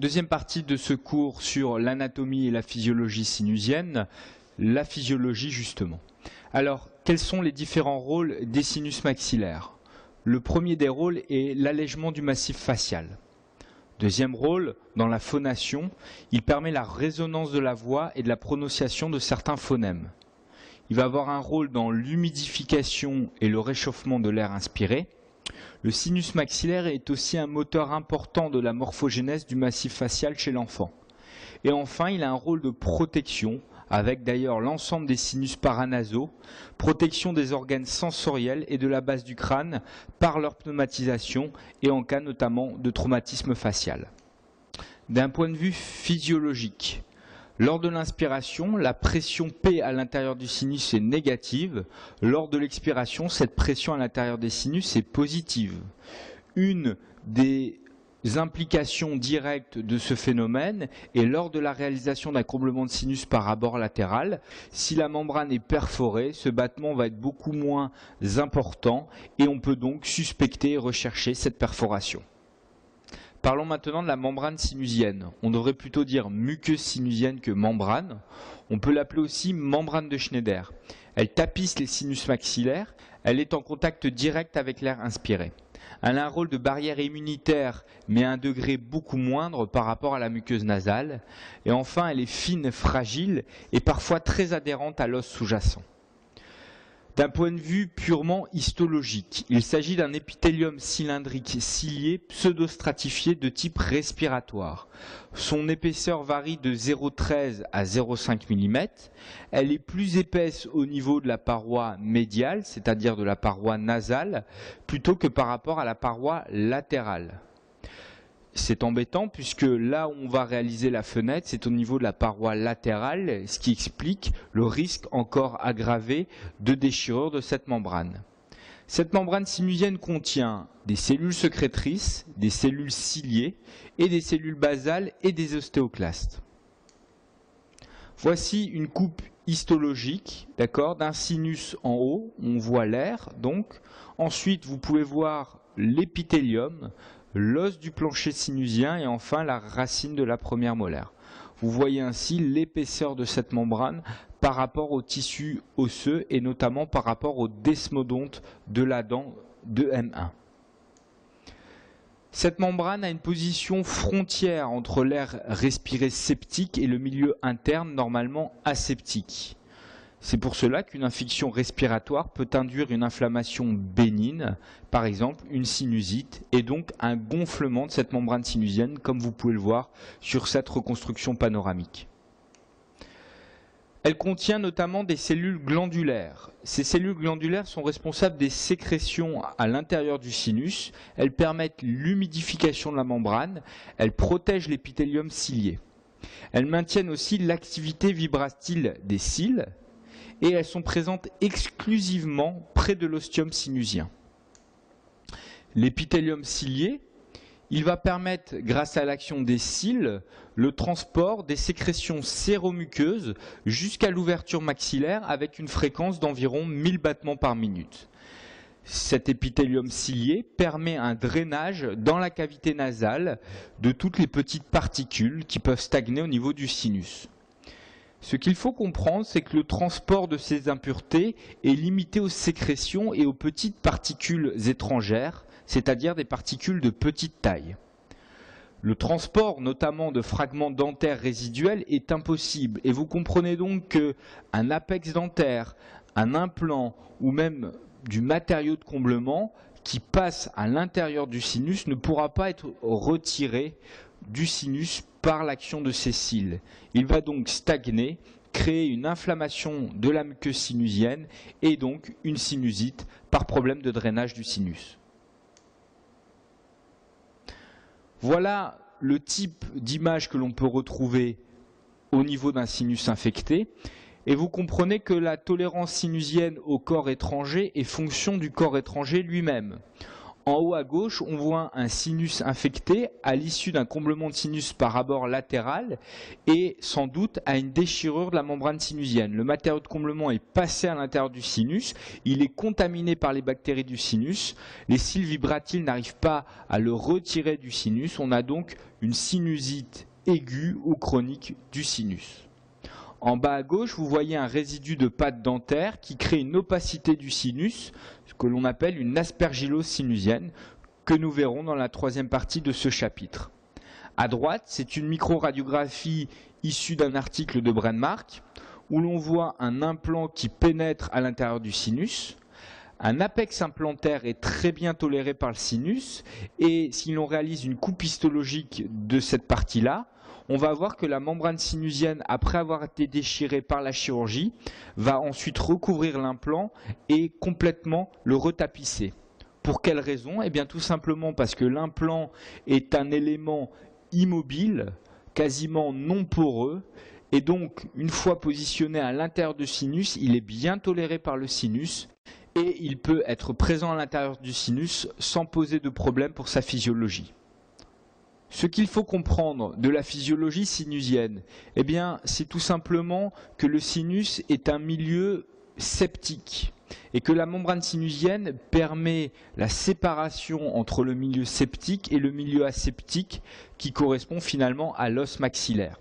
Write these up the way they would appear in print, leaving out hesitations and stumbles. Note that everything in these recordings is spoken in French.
Deuxième partie de ce cours sur l'anatomie et la physiologie sinusienne, la physiologie justement. Alors, quels sont les différents rôles des sinus maxillaires? Le premier des rôles est l'allègement du massif facial. Deuxième rôle, dans la phonation, il permet la résonance de la voix et de la prononciation de certains phonèmes. Il va avoir un rôle dans l'humidification et le réchauffement de l'air inspiré. Le sinus maxillaire est aussi un moteur important de la morphogénèse du massif facial chez l'enfant. Et enfin, il a un rôle de protection, avec d'ailleurs l'ensemble des sinus paranasaux, protection des organes sensoriels et de la base du crâne par leur pneumatisation et en cas notamment de traumatisme facial. D'un point de vue physiologique, lors de l'inspiration, la pression P à l'intérieur du sinus est négative. Lors de l'expiration, cette pression à l'intérieur des sinus est positive. Une des implications directes de ce phénomène est lors de la réalisation d'un comblement de sinus par abord latéral. Si la membrane est perforée, ce battement va être beaucoup moins important et on peut donc suspecter et rechercher cette perforation. Parlons maintenant de la membrane sinusienne. On devrait plutôt dire muqueuse sinusienne que membrane. On peut l'appeler aussi membrane de Schneider. Elle tapisse les sinus maxillaires. Elle est en contact direct avec l'air inspiré. Elle a un rôle de barrière immunitaire, mais à un degré beaucoup moindre par rapport à la muqueuse nasale. Et enfin, elle est fine, fragile et parfois très adhérente à l'os sous-jacent. D'un point de vue purement histologique, il s'agit d'un épithélium cylindrique cilié pseudostratifié de type respiratoire. Son épaisseur varie de 0,13 à 0,5 mm. Elle est plus épaisse au niveau de la paroi médiale, c'est-à-dire de la paroi nasale, plutôt que par rapport à la paroi latérale. C'est embêtant puisque là où on va réaliser la fenêtre, c'est au niveau de la paroi latérale, ce qui explique le risque encore aggravé de déchirure de cette membrane. Cette membrane sinusienne contient des cellules sécrétrices, des cellules ciliées et des cellules basales et des ostéoclastes. Voici une coupe histologique, d'un sinus en haut, on voit l'air donc. Ensuite, vous pouvez voir l'épithélium, l'os du plancher sinusien et enfin la racine de la première molaire. Vous voyez ainsi l'épaisseur de cette membrane par rapport au tissu osseux et notamment par rapport au desmodonte de la dent de M1. Cette membrane a une position frontière entre l'air respiré septique et le milieu interne normalement aseptique. C'est pour cela qu'une infection respiratoire peut induire une inflammation bénigne, par exemple une sinusite, et donc un gonflement de cette membrane sinusienne, comme vous pouvez le voir sur cette reconstruction panoramique. Elle contient notamment des cellules glandulaires. Ces cellules glandulaires sont responsables des sécrétions à l'intérieur du sinus. Elles permettent l'humidification de la membrane. Elles protègent l'épithélium cilié. Elles maintiennent aussi l'activité vibratile des cils. Et elles sont présentes exclusivement près de l'ostium sinusien. L'épithélium cilié, il va permettre, grâce à l'action des cils, le transport des sécrétions séromuqueuses jusqu'à l'ouverture maxillaire avec une fréquence d'environ 1000 battements par minute. Cet épithélium cilié permet un drainage dans la cavité nasale de toutes les petites particules qui peuvent stagner au niveau du sinus. Ce qu'il faut comprendre, c'est que le transport de ces impuretés est limité aux sécrétions et aux petites particules étrangères, c'est-à-dire des particules de petite taille. Le transport, notamment de fragments dentaires résiduels, est impossible. Et vous comprenez donc qu'un apex dentaire, un implant ou même du matériau de comblement qui passe à l'intérieur du sinus ne pourra pas être retiré du sinus par l'action de ces cils. Il va donc stagner, créer une inflammation de la muqueuse sinusienne et donc une sinusite par problème de drainage du sinus. Voilà le type d'image que l'on peut retrouver au niveau d'un sinus infecté. Et vous comprenez que la tolérance sinusienne au corps étranger est fonction du corps étranger lui-même. En haut à gauche, on voit un sinus infecté à l'issue d'un comblement de sinus par abord latéral et sans doute à une déchirure de la membrane sinusienne. Le matériau de comblement est passé à l'intérieur du sinus, il est contaminé par les bactéries du sinus, les cils vibratiles n'arrivent pas à le retirer du sinus, on a donc une sinusite aiguë ou chronique du sinus. En bas à gauche, vous voyez un résidu de pâte dentaire qui crée une opacité du sinus, ce que l'on appelle une aspergillose sinusienne, que nous verrons dans la troisième partie de ce chapitre. À droite, c'est une microradiographie issue d'un article de Brenmark, où l'on voit un implant qui pénètre à l'intérieur du sinus. Un apex implantaire est très bien toléré par le sinus, et si l'on réalise une coupe histologique de cette partie-là, on va voir que la membrane sinusienne, après avoir été déchirée par la chirurgie, va ensuite recouvrir l'implant et complètement le retapisser. Pour quelle raison? Eh bien tout simplement parce que l'implant est un élément immobile, quasiment non poreux, et donc une fois positionné à l'intérieur du sinus, il est bien toléré par le sinus et il peut être présent à l'intérieur du sinus sans poser de problème pour sa physiologie. Ce qu'il faut comprendre de la physiologie sinusienne, eh bien, c'est tout simplement que le sinus est un milieu septique et que la membrane sinusienne permet la séparation entre le milieu septique et le milieu aseptique qui correspond finalement à l'os maxillaire.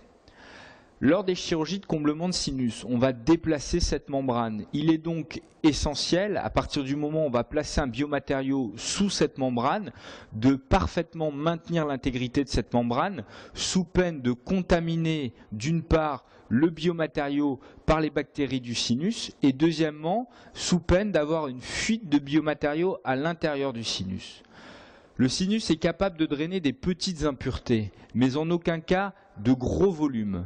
Lors des chirurgies de comblement de sinus, on va déplacer cette membrane. Il est donc essentiel, à partir du moment où on va placer un biomatériau sous cette membrane, de parfaitement maintenir l'intégrité de cette membrane, sous peine de contaminer d'une part le biomatériau par les bactéries du sinus, et deuxièmement, sous peine d'avoir une fuite de biomatériaux à l'intérieur du sinus. Le sinus est capable de drainer des petites impuretés, mais en aucun cas de gros volumes.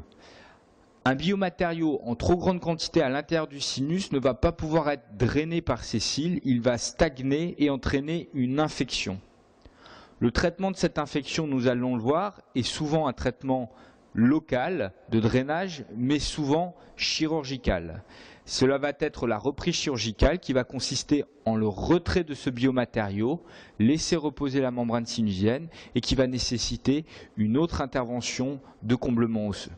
Un biomatériau en trop grande quantité à l'intérieur du sinus ne va pas pouvoir être drainé par ces cils, il va stagner et entraîner une infection. Le traitement de cette infection, nous allons le voir, est souvent un traitement local de drainage, mais souvent chirurgical. Cela va être la reprise chirurgicale qui va consister en le retrait de ce biomatériau, laisser reposer la membrane sinusienne et qui va nécessiter une autre intervention de comblement osseux.